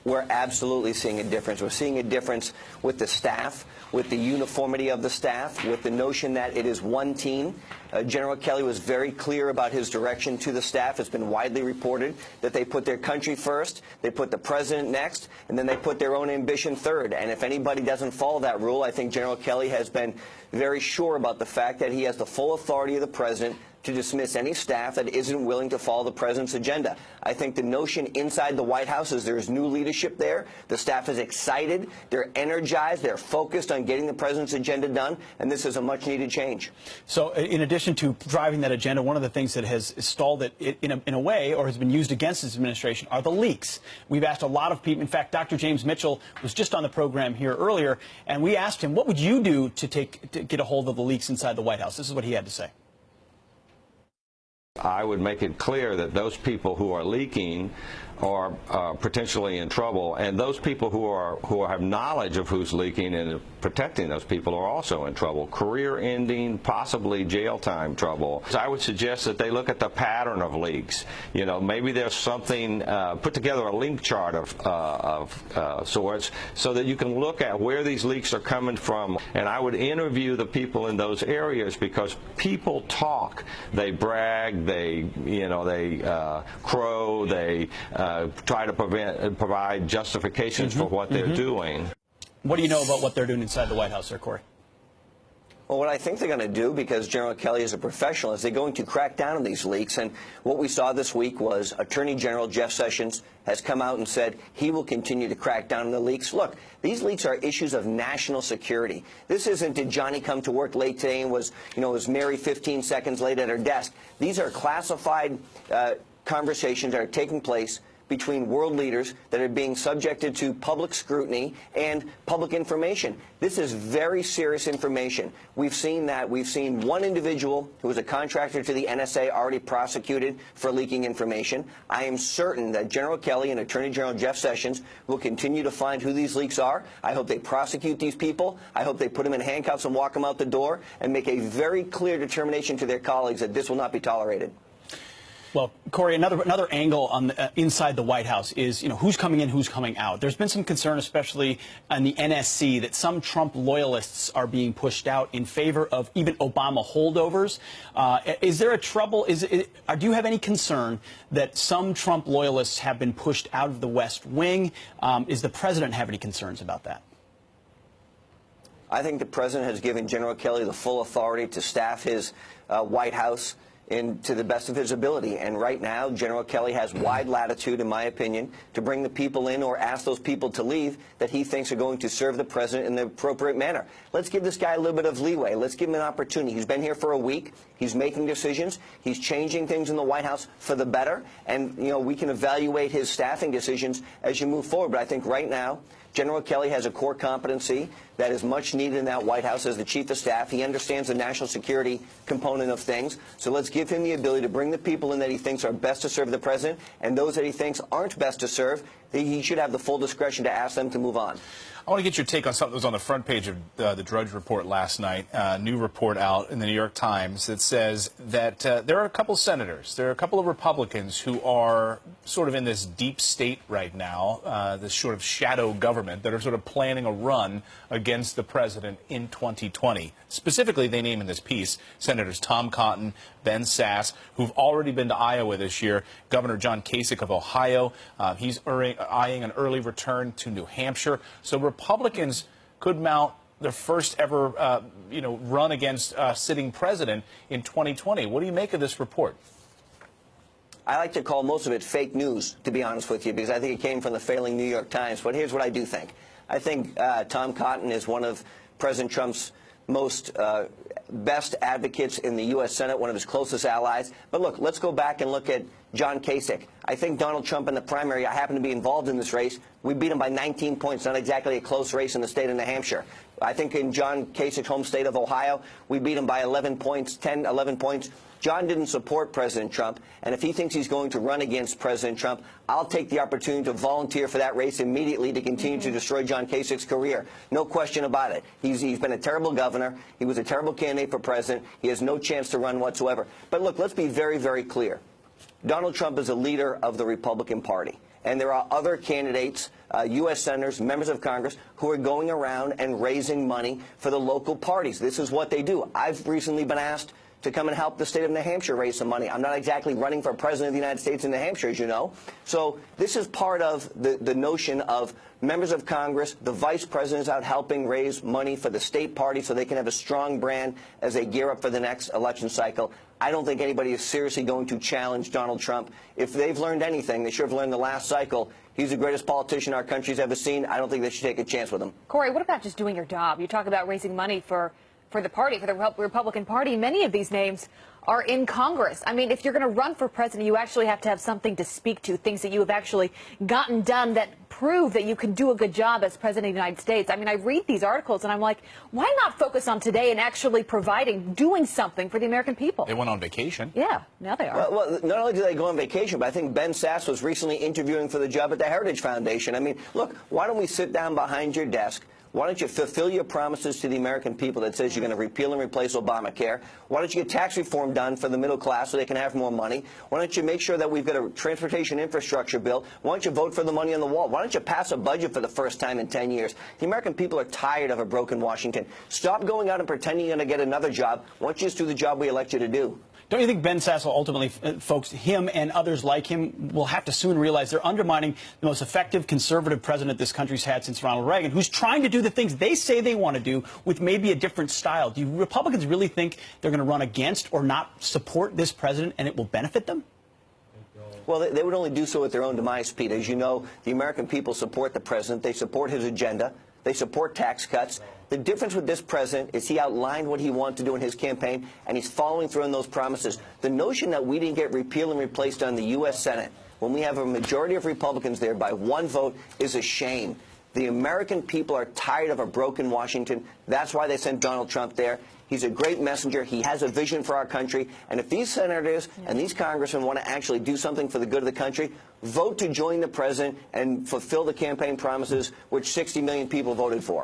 We're absolutely seeing a difference. We're seeing a difference with the staff, with the uniformity of the staff, with the notion that it is one team. General Kelly was very clear about his direction to the staff. It's been widely reported that they put their country first, they put the president next, and then they put their own ambition third. And if anybody doesn't follow that rule, I think General Kelly has been very sure about the fact that he has the full authority of the president to dismiss any staff that isn't willing to follow the president's agenda. I think the notion inside the White House is there's new leadership there. The staff is excited. They're energized. They're focused on getting the president's agenda done, and this is a much-needed change. So in addition to driving that agenda, one of the things that has stalled it in a way or has been used against this administration are the leaks. We've asked a lot of people. In fact, Dr. James Mitchell was just on the program here earlier, and we asked him, what would you do to get a hold of the leaks inside the White House? This is what he had to say. I would make it clear that those people who are leaking are potentially in trouble, and those people who have knowledge of who's leaking and protecting those people are also in trouble. Career-ending, possibly jail time trouble. I would suggest that they look at the pattern of leaks. You know, maybe there's something, put together a link chart of sorts so that you can look at where these leaks are coming from. And I would interview the people in those areas, because people talk, they brag, they crow, they try to provide justifications for what they're doing. What do you know about what they're doing inside the White House, Sir Corey? Well, what I think they're going to do, because General Kelly is a professional, is they're going to crack down on these leaks. And what we saw this week was Attorney General Jeff Sessions has come out and said he will continue to crack down on the leaks. Look, these leaks are issues of national security. This isn't did Johnny come to work late today and was Mary 15 seconds late at her desk. These are classified conversations that are taking place between world leaders that are being subjected to public scrutiny and public information. This is very serious information. We've seen that. We've seen one individual who was a contractor to the NSA already prosecuted for leaking information. I am certain that General Kelly and Attorney General Jeff Sessions will continue to find who these leaks are. I hope they prosecute these people. I hope they put them in handcuffs and walk them out the door and make a very clear determination to their colleagues that this will not be tolerated. Well, Corey, another angle on inside the White House is, who's coming in, who's coming out. There's been some concern, especially on the NSC, that some Trump loyalists are being pushed out in favor of even Obama holdovers. Is there a trouble? Do you have any concern that some Trump loyalists have been pushed out of the West Wing? Is the president have any concerns about that? I think the president has given General Kelly the full authority to staff his White House to the best of his ability. And right now, General Kelly has wide latitude, in my opinion, to bring the people in or ask those people to leave that he thinks are going to serve the president in the appropriate manner. Let's give this guy a little bit of leeway. Let's give him an opportunity. He's been here for a week. He's making decisions. He's changing things in the White House for the better. And, we can evaluate his staffing decisions as you move forward. But I think right now, General Kelly has a core competency that is much needed in that White House as the chief of staff. He understands the national security component of things. So let's give him the ability to bring the people in that he thinks are best to serve the president, and those that he thinks aren't best to serve, he should have the full discretion to ask them to move on. I want to get your take on something that was on the front page of the Drudge Report last night, a new report out in the New York Times that says that there are a couple of senators, there are a couple of Republicans who are sort of in this deep state right now, this sort of shadow government, that are sort of planning a run against the president in 2020. Specifically, they name in this piece Senators Tom Cotton, Ben Sasse, who've already been to Iowa this year, Governor John Kasich of Ohio. He's eyeing an early return to New Hampshire. So Republicans could mount their first ever, run against a sitting president in 2020. What do you make of this report? I like to call most of it fake news, to be honest with you, because I think it came from the failing New York Times. But here's what I do think. I think Tom Cotton is one of President Trump's most best advocates in the U.S. Senate, one of his closest allies. But look, let's go back and look at John Kasich. I think Donald Trump in the primary, I happen to be involved in this race. We beat him by 19 points, not exactly a close race in the state of New Hampshire. I think in John Kasich's home state of Ohio, we beat him by 11 points, 10, 11 points. John didn't support President Trump, and if he thinks he's going to run against President Trump, I'll take the opportunity to volunteer for that race immediately to continue to destroy John Kasich's career. No question about it. He's been a terrible governor. He was a terrible candidate for president. He has no chance to run whatsoever. But look, let's be very, very clear. Donald Trump is a leader of the Republican Party. And there are other candidates, U.S. senators, members of Congress, who are going around and raising money for the local parties. This is what they do. I've recently been asked to come and help the state of New Hampshire raise some money. I'm not exactly running for president of the United States in New Hampshire, as you know. So this is part of the notion of members of Congress, the vice president's out helping raise money for the state party so they can have a strong brand as they gear up for the next election cycle. I don't think anybody is seriously going to challenge Donald Trump. If they've learned anything, they should have learned the last cycle. He's the greatest politician our country's ever seen. I don't think they should take a chance with him. Corey, what about just doing your job? You talk about raising money for the party, for the Republican Party. Many of these names are in Congress. I mean, if you're going to run for president, you actually have to have something to speak to, things that you have actually gotten done that prove that you can do a good job as president of the United States. I mean, I read these articles and I'm like, why not focus on today and actually doing something for the American people? They went on vacation. Yeah, now they are. Well, not only do they go on vacation, but I think Ben Sasse was recently interviewing for the job at the Heritage Foundation. I mean, look, why don't we sit down behind your desk? Why don't you fulfill your promises to the American people that says you're going to repeal and replace Obamacare? Why don't you get tax reform done for the middle class so they can have more money? Why don't you make sure that we've got a transportation infrastructure bill? Why don't you vote for the money on the wall? Why don't you pass a budget for the first time in 10 years? The American people are tired of a broken Washington. Stop going out and pretending you're going to get another job. Why don't you just do the job we elect you to do? Don't you think Ben Sasse will ultimately, folks, him and others like him will have to soon realize they're undermining the most effective conservative president this country's had since Ronald Reagan, who's trying to do the things they say they want to do with maybe a different style? Do Republicans really think they're going to run against or not support this president and it will benefit them? Well, they would only do so at their own demise, Pete. As you know, the American people support the president. They support his agenda. They support tax cuts. The difference with this president is he outlined what he wanted to do in his campaign, and he's following through on those promises. The notion that we didn't get repealed and replaced on the U.S. Senate when we have a majority of Republicans there by one vote is a shame. The American people are tired of a broken Washington. That's why they sent Donald Trump there. He's a great messenger. He has a vision for our country. And if these senators and these congressmen want to actually do something for the good of the country, vote to join the president and fulfill the campaign promises which 60 million people voted for.